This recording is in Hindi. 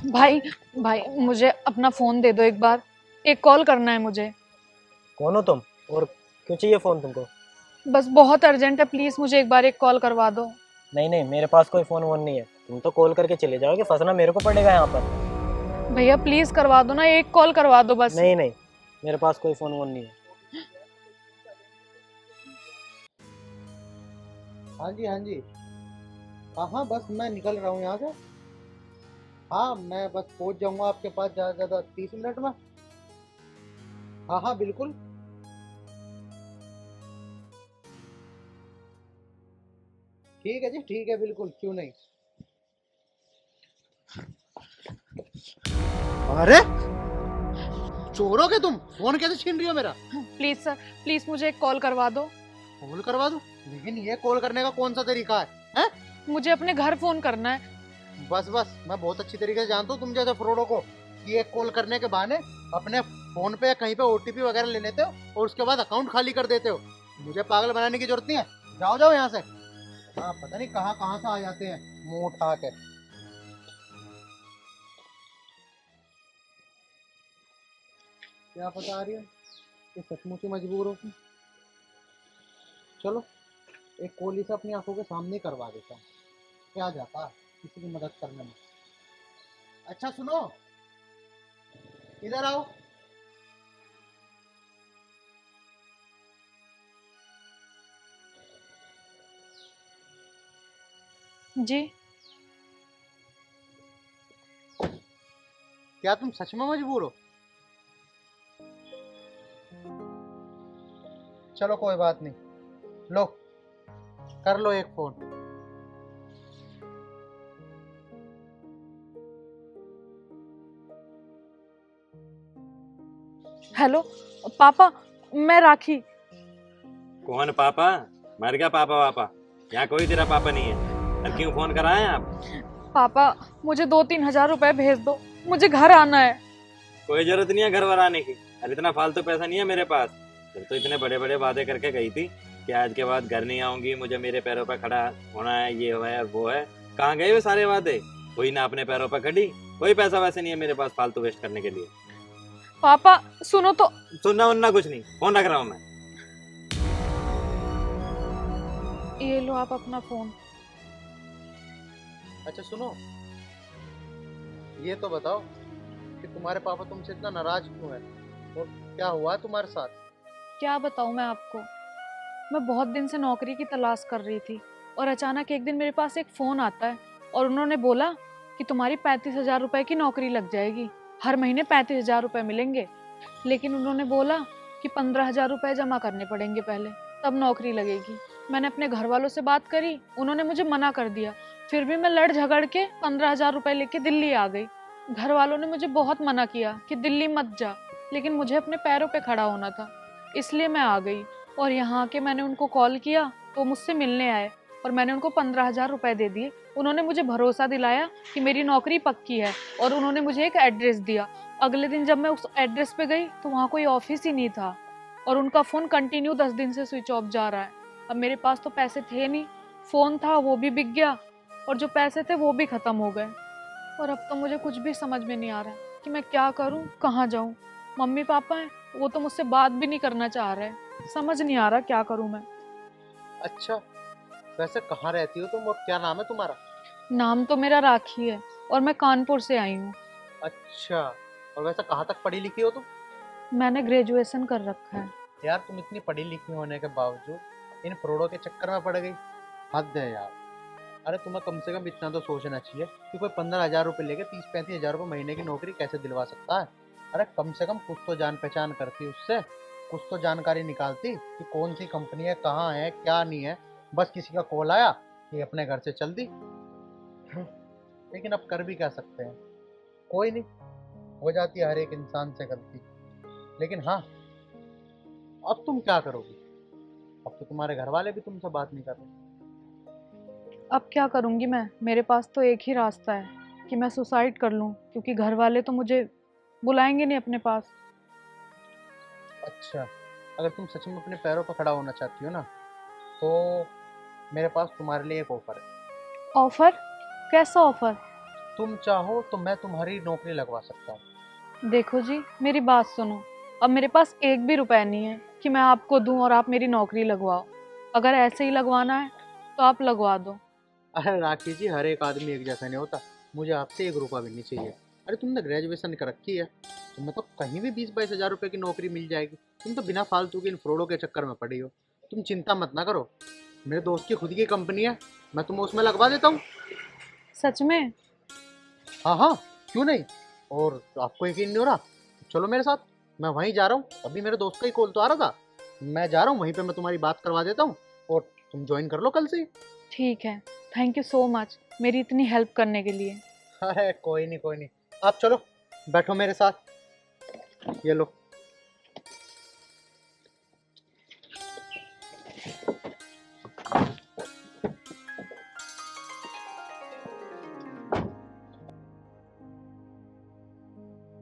भाई भाई मुझे अपना फोन दे दो एक बार, एक कॉल करना है मुझे। कौन हो तुम और क्यों चाहिए फ़ोन तुमको? बस बहुत अर्जेंट है, प्लीज मुझे एक बार एक कॉल करवा दो। नहीं नहीं, मेरे पास कोई फ़ोन वोन नहीं है। तुम तो कॉल करके चले जाओगे, फंसना मेरे को पड़ेगा यहाँ पर। भैया प्लीज करवा दो ना, एक कॉल करवा दो बस। नहीं नहीं, मेरे पास कोई फ़ोन वोन नहीं है। हाँ जी हाँ जी। हाँ हाँ, बस मैं निकल रहा हूँ यहाँ से। हाँ, मैं बस पहुँच जाऊँगा आपके पास ज़्यादा से ज़्यादा 30 मिनट में। हाँ हाँ बिल्कुल। ठीक है जी, ठीक है, बिल्कुल, क्यों नहीं। अरे चोर हो के तुम? फोन कैसे छीन रही हो मेरा? प्लीज सर, प्लीज मुझे एक कॉल करवा दो। कॉल करवा दूं? लेकिन ये कॉल करने का कौन सा तरीका है? हैं? मुझे अपने घर फोन करना है। बस बस, मैं बहुत अच्छी तरीके से जानता हूँ तुम जैसे फ्रॉडों को, कि एक कॉल करने के बहाने अपने फोन पे या कहीं पे ओटीपी वगैरह ले लेते हो और उसके बाद अकाउंट खाली कर देते हो। मुझे पागल बनाने की जरूरत नहीं है। जाओ जाओ यहाँ से। हाँ, पता नहीं कहाँ कहाँ से आ जाते हैं मुंह उठा के। क्या पता आ रही है कि सचमुच ही मजबूर हो तुम। चलो, एक कॉल इसे अपनी आंखों के सामने ही करवा देता हूँ। क्या जाता है किसी की मदद करने में। अच्छा सुनो, इधर आओ। जी। क्या तुम सच में मजबूर हो? चलो कोई बात नहीं, लो कर लो एक फोन। हेलो पापा, मैं राखी। कौन पापा? मर गया पापा वापा? यहाँ कोई तेरा पापा नहीं है। और क्यों फोन कराए आप? पापा मुझे 2-3 हजार रुपए भेज दो, मुझे घर आना है। कोई जरूरत नहीं है घर वर आने की। अरे इतना फालतू पैसा नहीं है मेरे पास। तुम तो इतने बड़े बड़े वादे करके गई थी कि आज के बाद घर नहीं आऊंगी, मुझे मेरे पैरों पर खड़ा होना है, ये है वो है। कहाँ गए वो सारे वादे? कोई ना अपने पैरों पर खड़ी। कोई पैसा वैसे नहीं है मेरे पास फालतू वेस्ट करने के लिए। पापा सुनो तो। सुनना उनना कुछ नहीं, फोन रख रहा हूँ मैं। ये लो आप अपना फोन। अच्छा सुनो, ये तो बताओ कि तुम्हारे पापा तुमसे इतना नाराज क्यों है और क्या हुआ है तुम्हारे साथ? क्या बताऊं मैं आपको, मैं बहुत दिन से नौकरी की तलाश कर रही थी और अचानक एक दिन मेरे पास एक फ़ोन आता है और उन्होंने बोला कि तुम्हारी 35,000 रुपए की नौकरी लग जाएगी, हर महीने 35,000 रुपए मिलेंगे। लेकिन उन्होंने बोला कि 15,000 रुपए जमा करने पड़ेंगे पहले, तब नौकरी लगेगी। मैंने अपने घर वालों से बात करी, उन्होंने मुझे मना कर दिया। फिर भी मैं लड़ झगड़ के 15,000 रुपए लेके दिल्ली आ गई। घर वालों ने मुझे बहुत मना किया कि दिल्ली मत जा, लेकिन मुझे अपने पैरों पे खड़ा होना था, इसलिए मैं आ गई। और यहाँ आके मैंने उनको कॉल किया तो मुझसे मिलने आए और मैंने उनको 15,000 रुपए दे दिए। उन्होंने मुझे भरोसा दिलाया कि मेरी नौकरी पक्की है और उन्होंने मुझे एक एड्रेस दिया। अगले दिन जब मैं उस एड्रेस पे गई तो वहाँ कोई ऑफिस ही नहीं था और उनका फ़ोन कंटिन्यू 10 दिन से स्विच ऑफ जा रहा है। अब मेरे पास तो पैसे थे नहीं, फ़ोन था वो भी बिक गया और जो पैसे थे वो भी ख़त्म हो गए। और अब तो मुझे कुछ भी समझ में नहीं आ रहा है कि मैं क्या करूँ, कहाँ जाऊँ। मम्मी पापा हैं, वो तो मुझसे बात भी नहीं करना चाह रहे। समझ नहीं आ रहा क्या करूँ मैं। अच्छा, वैसे कहाँ रहती हो तुम और क्या नाम है तुम्हारा? नाम तो मेरा राखी है और मैं कानपुर से आई हूँ। अच्छा, और वैसे कहाँ तक पढ़ी लिखी हो तुम? मैंने ग्रेजुएशन कर रखा है। यार तुम इतनी पढ़ी लिखी होने के बावजूद इन फ्रॉडों के चक्कर में पड़ गई। हद है यार। अरे तुम्हें कम से कम इतना तो सोचना चाहिए कि कोई 15,000 रुपये लेके 30-35 हज़ार रुपये महीने की नौकरी कैसे दिलवा सकता है। अरे कम से कम कुछ तो जान पहचान करती उससे, कुछ तो जानकारी निकालती कि कौन सी कंपनी है, कहाँ है, क्या नहीं है। बस किसी का कॉल आया कि अपने घर से चल दी। लेकिन अब कर भी क्या सकते हैं, कोई नहीं, हो जाती है हर एक इंसान से गलती। लेकिन हाँ, अब तुम क्या करोगी? अब तो तुम्हारे घर वाले भी तुमसे बात नहीं कर रहे। अब क्या करूँगी मैं, मेरे पास तो एक ही रास्ता है कि मैं सुसाइड कर लूँ, क्योंकि घर वाले तो मुझे बुलाएंगे नहीं अपने पास। अच्छा, अगर तुम सच में अपने पैरों पर खड़ा होना चाहती हो ना, तो मेरे पास तुम्हारे लिए एक ऑफर है। ऑफर? कैसा ऑफर? तुम चाहो तो मैं तुम्हारी नौकरी लगवा सकता हूँ। देखो जी, मेरी बात सुनो। अब मेरे पास एक भी रुपए नहीं है कि मैं आपको दूं और आप मेरी नौकरी लगवाओ। अगर ऐसे ही लगवाना है तो आप लगवा दो। अरे राखी जी, हर एक आदमी एक जैसा नहीं होता। मुझे आपसे 1 रुपया भी नहीं चाहिए। अरे तुमने ग्रेजुएशन कर रखी है, तुम्हें तो कहीं भी 20-22 हज़ार रुपये की नौकरी मिल जाएगी। तुम तो बिना फालतू के इन फ्रॉडों के चक्कर में पड़ी हो। तुम चिंता मत ना करो, मेरे दोस्त की खुद की कंपनी है, मैं तुम्हें उसमें लगवा देता हूँ। सच में? हाँ हाँ, क्यों नहीं। और आपको यकीन नहीं हो रहा, चलो मेरे साथ, मैं वहीं जा रहा हूँ। अभी मेरे दोस्त का ही कॉल तो आ रहा था, मैं जा रहा हूँ वहीं पे, मैं तुम्हारी बात करवा देता हूँ और तुम ज्वाइन कर लो कल से ही। ठीक है। थैंक यू सो मच मेरी इतनी हेल्प करने के लिए। अरे कोई नहीं कोई नहीं, आप चलो बैठो मेरे साथ, ये लो।